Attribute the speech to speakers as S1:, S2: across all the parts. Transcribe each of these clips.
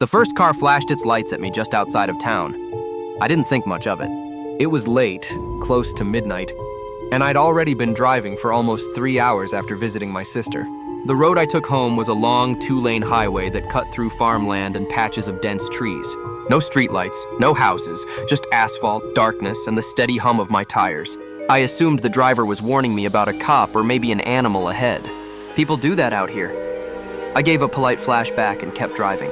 S1: The first car flashed its lights at me just outside of town. I didn't think much of it. It was late, close to midnight, and I'd already been driving for almost 3 hours after visiting my sister. The road I took home was a long 2-lane highway that cut through farmland and patches of dense trees. No streetlights, no houses, just asphalt, darkness, and the steady hum of my tires. I assumed the driver was warning me about a cop or maybe an animal ahead. People do that out here. I gave a polite flashback and kept driving.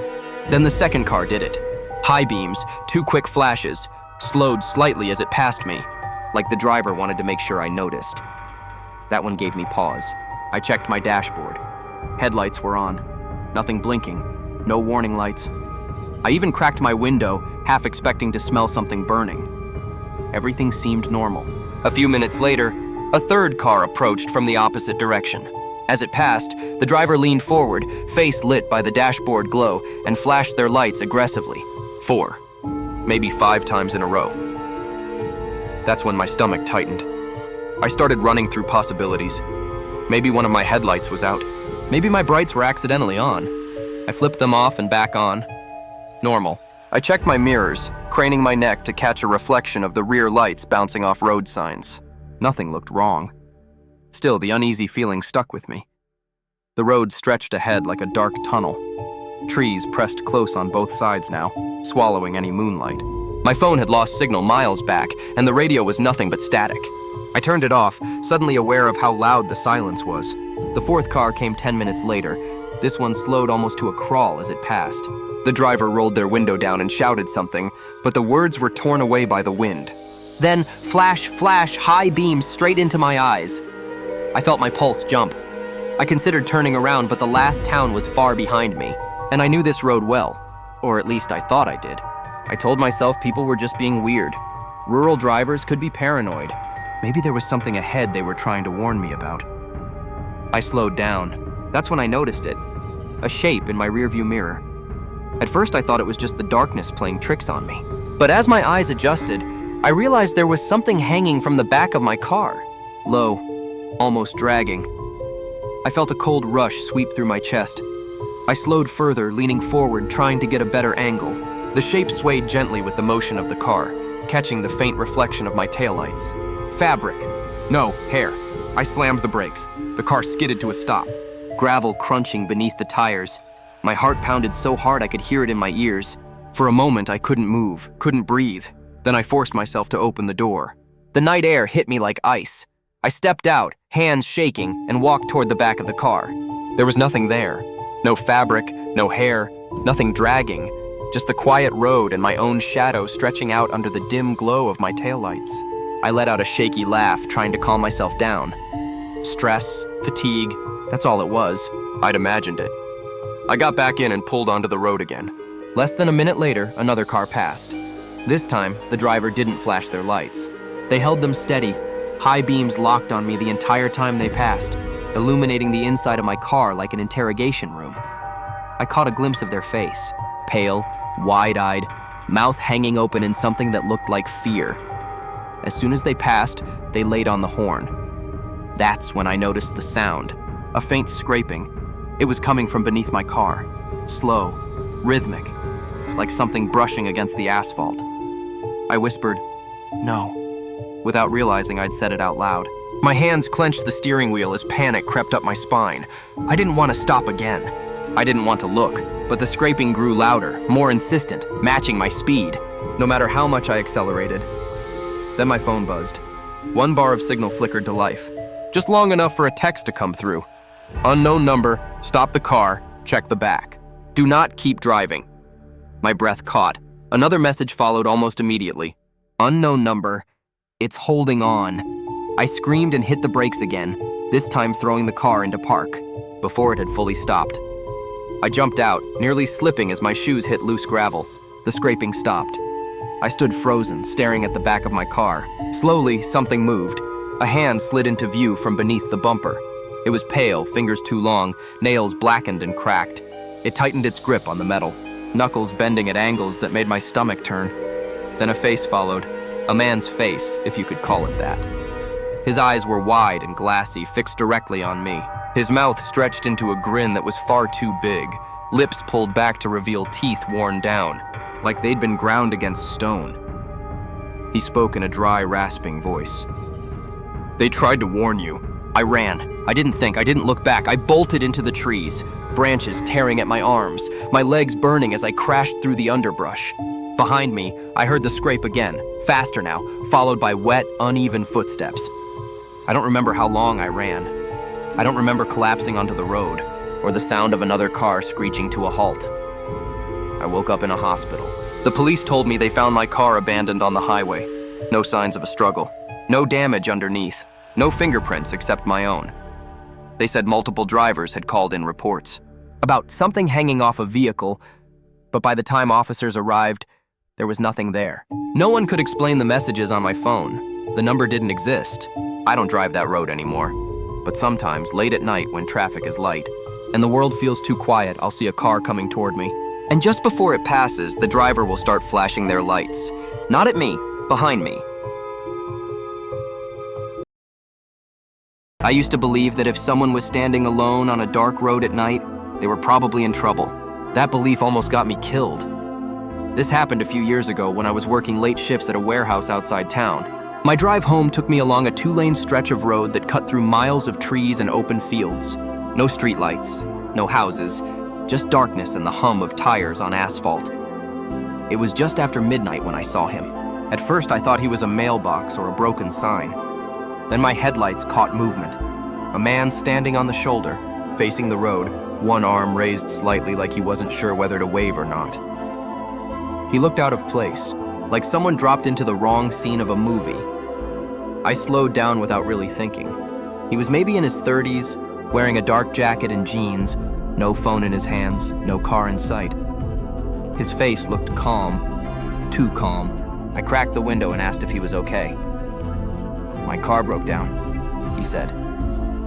S1: Then the second car did it. High beams, 2 quick flashes, slowed slightly as it passed me, like the driver wanted to make sure I noticed. That one gave me pause. I checked my dashboard. Headlights were on. Nothing blinking. No warning lights. I even cracked my window, half expecting to smell something burning. Everything seemed normal. A few minutes later, a third car approached from the opposite direction. As it passed, the driver leaned forward, face lit by the dashboard glow, and flashed their lights aggressively. 4, maybe 5 times in a row. That's when my stomach tightened. I started running through possibilities. Maybe one of my headlights was out. Maybe my brights were accidentally on. I flipped them off and back on. Normal. I checked my mirrors, craning my neck to catch a reflection of the rear lights bouncing off road signs. Nothing looked wrong. Still, the uneasy feeling stuck with me. The road stretched ahead like a dark tunnel. Trees pressed close on both sides now, swallowing any moonlight. My phone had lost signal miles back, and the radio was nothing but static. I turned it off, suddenly aware of how loud the silence was. The fourth car came 10 minutes later. This one slowed almost to a crawl as it passed. The driver rolled their window down and shouted something, but the words were torn away by the wind. Then, flash, flash, high beams straight into my eyes. I felt my pulse jump. I considered turning around, but the last town was far behind me, and I knew this road well, or at least I thought I did. I told myself people were just being weird. Rural drivers could be paranoid. Maybe there was something ahead they were trying to warn me about. I slowed down. That's when I noticed it. A shape in my rearview mirror. At first I thought it was just the darkness playing tricks on me. But as my eyes adjusted, I realized there was something hanging from the back of my car. Low, almost dragging. I felt a cold rush sweep through my chest. I slowed further, leaning forward, trying to get a better angle. The shape swayed gently with the motion of the car, catching the faint reflection of my taillights. Fabric. No, hair. I slammed the brakes. The car skidded to a stop. Gravel crunching beneath the tires. My heart pounded so hard I could hear it in my ears. For a moment, I couldn't move, couldn't breathe. Then I forced myself to open the door. The night air hit me like ice. I stepped out, hands shaking, and walked toward the back of the car. There was nothing there. No fabric, no hair, nothing dragging. Just the quiet road and my own shadow stretching out under the dim glow of my taillights. I let out a shaky laugh, trying to calm myself down. Stress, fatigue, that's all it was. I'd imagined it. I got back in and pulled onto the road again. Less than a minute later, another car passed. This time, the driver didn't flash their lights. They held them steady. High beams locked on me the entire time they passed, illuminating the inside of my car like an interrogation room. I caught a glimpse of their face, pale, wide-eyed, mouth hanging open in something that looked like fear. As soon as they passed, they laid on the horn. That's when I noticed the sound, a faint scraping. It was coming from beneath my car, slow, rhythmic, like something brushing against the asphalt. I whispered, "No," without realizing I'd said it out loud. My hands clenched the steering wheel as panic crept up my spine. I didn't want to stop again. I didn't want to look, but the scraping grew louder, more insistent, matching my speed, no matter how much I accelerated. Then my phone buzzed. One bar of signal flickered to life, just long enough for a text to come through. Unknown number, stop the car, check the back. Do not keep driving. My breath caught. Another message followed almost immediately. Unknown number, it's holding on. I screamed and hit the brakes again, this time throwing the car into park, before it had fully stopped. I jumped out, nearly slipping as my shoes hit loose gravel. The scraping stopped. I stood frozen, staring at the back of my car. Slowly, something moved. A hand slid into view from beneath the bumper. It was pale, fingers too long, nails blackened and cracked. It tightened its grip on the metal, knuckles bending at angles that made my stomach turn. Then a face followed. A man's face, if you could call it that. His eyes were wide and glassy, fixed directly on me. His mouth stretched into a grin that was far too big. lips pulled back to reveal teeth worn down, like they'd been ground against stone. He spoke in a dry, rasping voice. "They tried to warn you." I ran. I didn't think. I didn't look back. I bolted into the trees, branches tearing at my arms, my legs burning as I crashed through the underbrush. Behind me, I heard the scrape again, faster now, followed by wet, uneven footsteps. I don't remember how long I ran. I don't remember collapsing onto the road, or the sound of another car screeching to a halt. I woke up in a hospital. The police told me they found my car abandoned on the highway. No signs of a struggle. No damage underneath. No fingerprints except my own. They said multiple drivers had called in reports about something hanging off a vehicle, but by the time officers arrived, there was nothing there. No one could explain the messages on my phone. The number didn't exist. I don't drive that road anymore. But sometimes, late at night when traffic is light, and the world feels too quiet, I'll see a car coming toward me. And just before it passes, the driver will start flashing their lights. Not at me, behind me. I used to believe that if someone was standing alone on a dark road at night, they were probably in trouble. That belief almost got me killed. This happened a few years ago when I was working late shifts at a warehouse outside town. My drive home took me along a 2-lane stretch of road that cut through miles of trees and open fields. No streetlights, no houses, just darkness and the hum of tires on asphalt. It was just after midnight when I saw him. At first I thought he was a mailbox or a broken sign. Then my headlights caught movement. A man standing on the shoulder, facing the road, one arm raised slightly like he wasn't sure whether to wave or not. He looked out of place, like someone dropped into the wrong scene of a movie. I slowed down without really thinking. He was maybe in his 30s, wearing a dark jacket and jeans, no phone in his hands, no car in sight. His face looked calm, too calm. I cracked the window and asked if he was okay. "My car broke down," he said.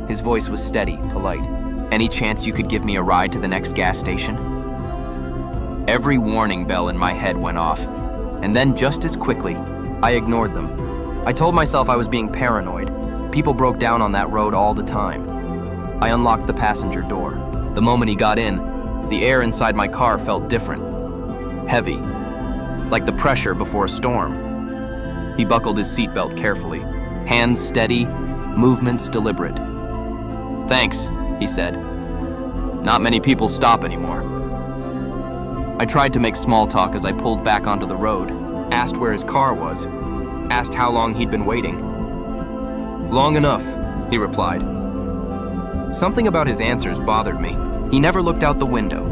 S1: His voice was steady, polite. "Any chance you could give me a ride to the next gas station?" Every warning bell in my head went off, and then just as quickly, I ignored them. I told myself I was being paranoid. People broke down on that road all the time. I unlocked the passenger door. The moment he got in, the air inside my car felt different. Heavy, like the pressure before a storm. He buckled his seatbelt carefully. Hands steady, movements deliberate. "Thanks," he said. "Not many people stop anymore." I tried to make small talk as I pulled back onto the road, asked where his car was, asked how long he'd been waiting. "Long enough," he replied. Something about his answers bothered me. He never looked out the window,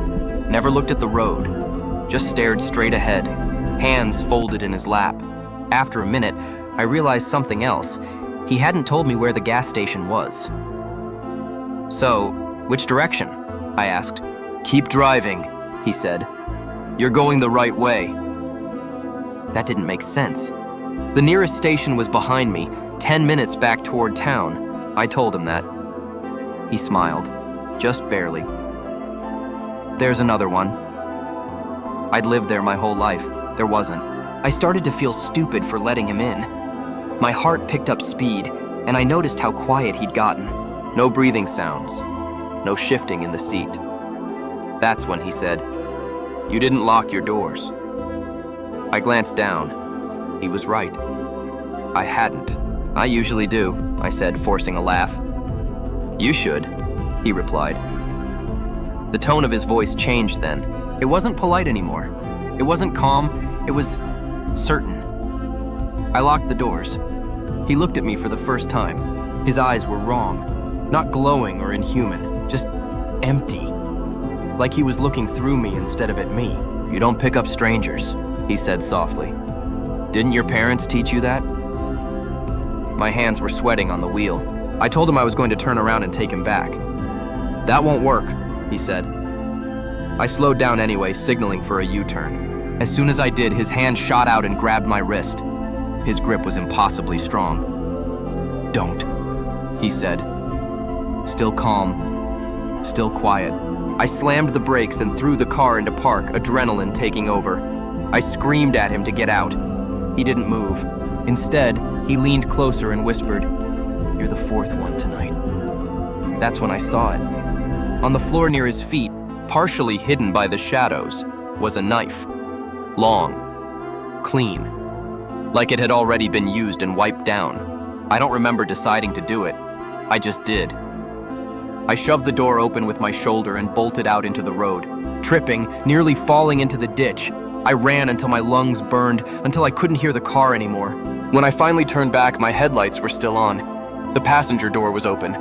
S1: never looked at the road, just stared straight ahead, hands folded in his lap. After a minute, I realized something else. He hadn't told me where the gas station was. "So, which direction?" I asked. "Keep driving," he said. "You're going the right way." That didn't make sense. The nearest station was behind me, 10 minutes back toward town. I told him that. He smiled, just barely. "There's another one." I'd lived there my whole life. There wasn't. I started to feel stupid for letting him in. My heart picked up speed, and I noticed how quiet he'd gotten. No breathing sounds, no shifting in the seat. That's when he said, "You didn't lock your doors." I glanced down. He was right. I hadn't. "I usually do," I said, forcing a laugh. "You should," he replied. The tone of his voice changed then. It wasn't polite anymore. It wasn't calm. It was certain. I locked the doors. He looked at me for the first time. His eyes were wrong. Not glowing or inhuman, just empty. Like he was looking through me instead of at me. "You don't pick up strangers," he said softly. "Didn't your parents teach you that?" My hands were sweating on the wheel. I told him I was going to turn around and take him back. "That won't work," he said. I slowed down anyway, signaling for a U-turn. As soon as I did, his hand shot out and grabbed my wrist. His grip was impossibly strong. "Don't," he said. Still calm, still quiet. I slammed the brakes and threw the car into park, adrenaline taking over. I screamed at him to get out. He didn't move. Instead, he leaned closer and whispered, "You're the fourth one tonight." That's when I saw it. On the floor near his feet, partially hidden by the shadows, was a knife. Long, clean, like it had already been used and wiped down. I don't remember deciding to do it. I just did. I shoved the door open with my shoulder and bolted out into the road. Tripping, nearly falling into the ditch, I ran until my lungs burned, until I couldn't hear the car anymore. When I finally turned back, my headlights were still on. The passenger door was open,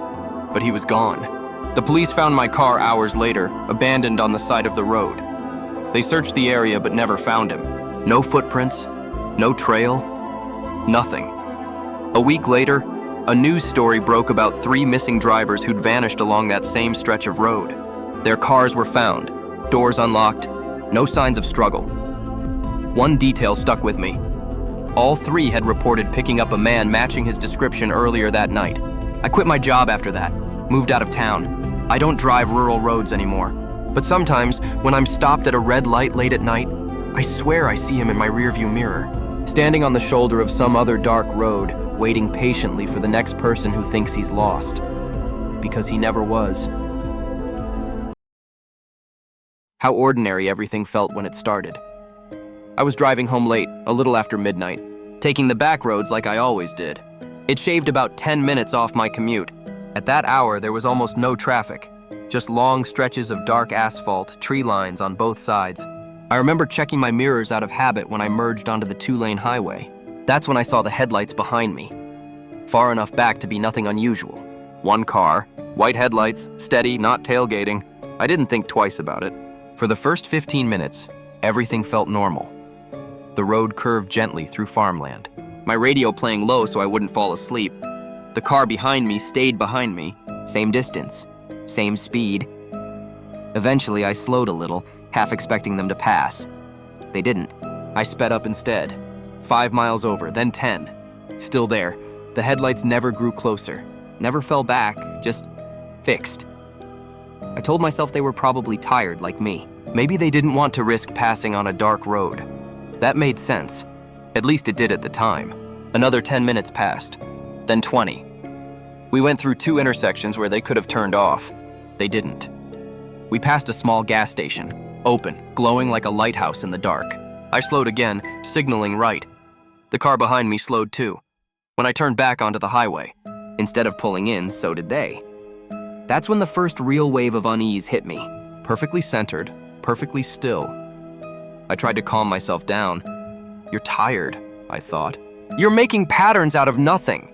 S1: but he was gone. The police found my car hours later, abandoned on the side of the road. They searched the area but never found him. No footprints, no trail, nothing. A week later, a news story broke about 3 missing drivers who'd vanished along that same stretch of road. Their cars were found, doors unlocked, no signs of struggle. One detail stuck with me. All 3 had reported picking up a man matching his description earlier that night. I quit my job after that, moved out of town. I don't drive rural roads anymore. But sometimes, when I'm stopped at a red light late at night, I swear I see him in my rearview mirror, standing on the shoulder of some other dark road, waiting patiently for the next person who thinks he's lost. Because he never was. How ordinary everything felt when it started. I was driving home late, a little after midnight, taking the back roads like I always did. It shaved about 10 minutes off my commute. At that hour, there was almost no traffic, just long stretches of dark asphalt, tree lines on both sides. I remember checking my mirrors out of habit when I merged onto the 2-lane highway. That's when I saw the headlights behind me, far enough back to be nothing unusual. One car, white headlights, steady, not tailgating. I didn't think twice about it. For the first 15 minutes, everything felt normal. The road curved gently through farmland, my radio playing low so I wouldn't fall asleep. The car behind me stayed behind me, same distance, same speed. Eventually, I slowed a little, half expecting them to pass. They didn't. I sped up instead. 5 miles over, then 10. Still there. The headlights never grew closer, never fell back, just fixed. I told myself they were probably tired like me. Maybe they didn't want to risk passing on a dark road. That made sense. At least it did at the time. Another 10 minutes passed, then 20. We went through 2 intersections where they could have turned off. They didn't. We passed a small gas station, open, glowing like a lighthouse in the dark. I slowed again, signaling right. The car behind me slowed too. When I turned back onto the highway, instead of pulling in, so did they. That's when the first real wave of unease hit me. Perfectly centered, perfectly still. I tried to calm myself down. You're tired, I thought. You're making patterns out of nothing.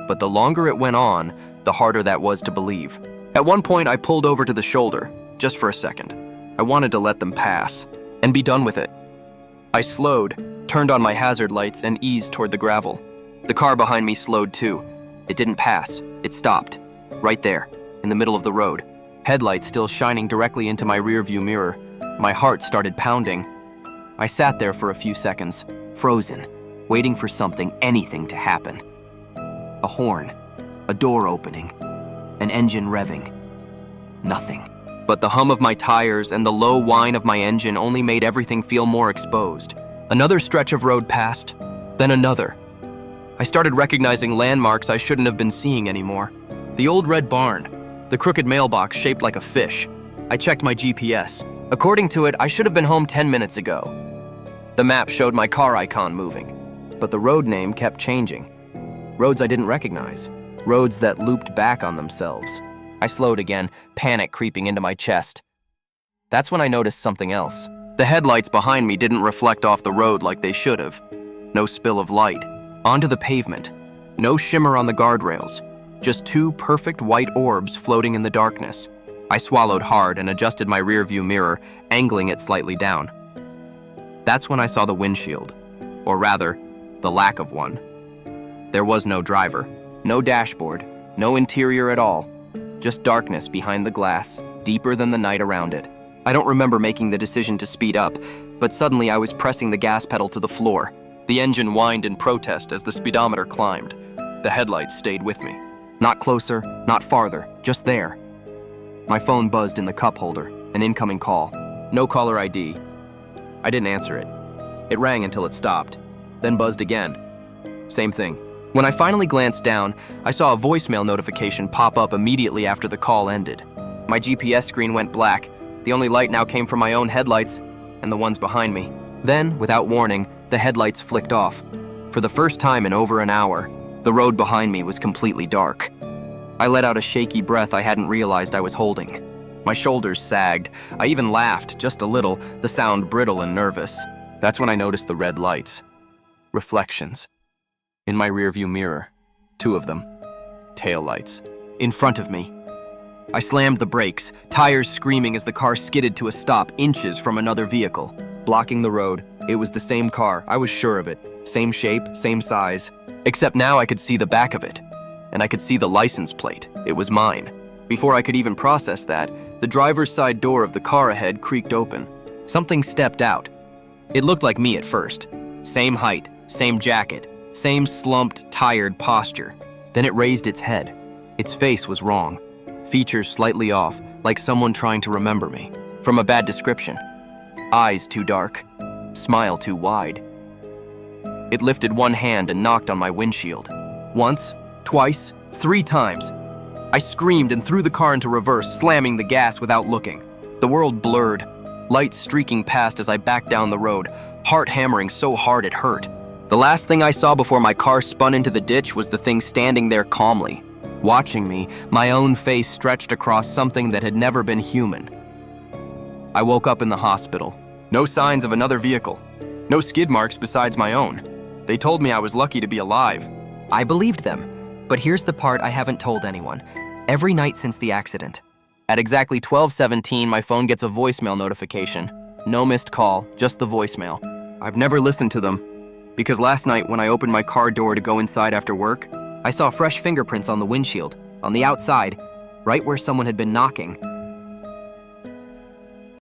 S1: But the longer it went on, the harder that was to believe. At one point, I pulled over to the shoulder, just for a second. I wanted to let them pass, and be done with it. I slowed, turned on my hazard lights, and eased toward the gravel. The car behind me slowed too. It didn't pass, it stopped. Right there, in the middle of the road. Headlights still shining directly into my rearview mirror. My heart started pounding. I sat there for a few seconds, frozen, waiting for something, anything to happen. A horn, a door opening, an engine revving. Nothing. But the hum of my tires and the low whine of my engine only made everything feel more exposed. Another stretch of road passed, then another. I started recognizing landmarks I shouldn't have been seeing anymore. The old red barn, the crooked mailbox shaped like a fish. I checked my GPS. According to it, I should have been home 10 minutes ago. The map showed my car icon moving, but the road name kept changing. Roads I didn't recognize, roads that looped back on themselves. I slowed again, panic creeping into my chest. That's when I noticed something else. The headlights behind me didn't reflect off the road like they should have. No spill of light. Onto the pavement. No shimmer on the guardrails. Just 2 perfect white orbs floating in the darkness. I swallowed hard and adjusted my rearview mirror, angling it slightly down. That's when I saw the windshield, or rather, the lack of one. There was no driver, no dashboard, no interior at all. Just darkness behind the glass, deeper than the night around it. I don't remember making the decision to speed up, but suddenly I was pressing the gas pedal to the floor. The engine whined in protest as the speedometer climbed. The headlights stayed with me. Not closer, not farther, just there. My phone buzzed in the cup holder, an incoming call. No caller ID. I didn't answer it. It rang until it stopped, then buzzed again. Same thing. When I finally glanced down, I saw a voicemail notification pop up immediately after the call ended. My GPS screen went black, The only light now came from my own headlights and the ones behind me. Then, without warning, the headlights flicked off. For the first time in over an hour, the road behind me was completely dark. I let out a shaky breath I hadn't realized I was holding. My shoulders sagged. I even laughed, just a little, the sound brittle and nervous. That's when I noticed the red lights. Reflections. In my rearview mirror. 2 of them. Tail lights. In front of me. I slammed the brakes, tires screaming as the car skidded to a stop inches from another vehicle. Blocking the road, it was the same car, I was sure of it. Same shape, same size. Except now I could see the back of it. And I could see the license plate. It was mine. Before I could even process that, the driver's side door of the car ahead creaked open. Something stepped out. It looked like me at first. Same height, same jacket, same slumped, tired posture. Then it raised its head. Its face was wrong. Features slightly off, like someone trying to remember me. From a bad description. Eyes too dark. Smile too wide. It lifted one hand and knocked on my windshield. Once, twice, 3 times. I screamed and threw the car into reverse, slamming the gas without looking. The world blurred, lights streaking past as I backed down the road, heart hammering so hard it hurt. The last thing I saw before my car spun into the ditch was the thing standing there calmly, watching me, my own face stretched across something that had never been human. I woke up in the hospital. No signs of another vehicle. No skid marks besides my own. They told me I was lucky to be alive. I believed them, but here's the part I haven't told anyone. Every night since the accident. At exactly 12:17, my phone gets a voicemail notification. No missed call, just the voicemail. I've never listened to them, because last night when I opened my car door to go inside after work, I saw fresh fingerprints on the windshield, on the outside, right where someone had been knocking.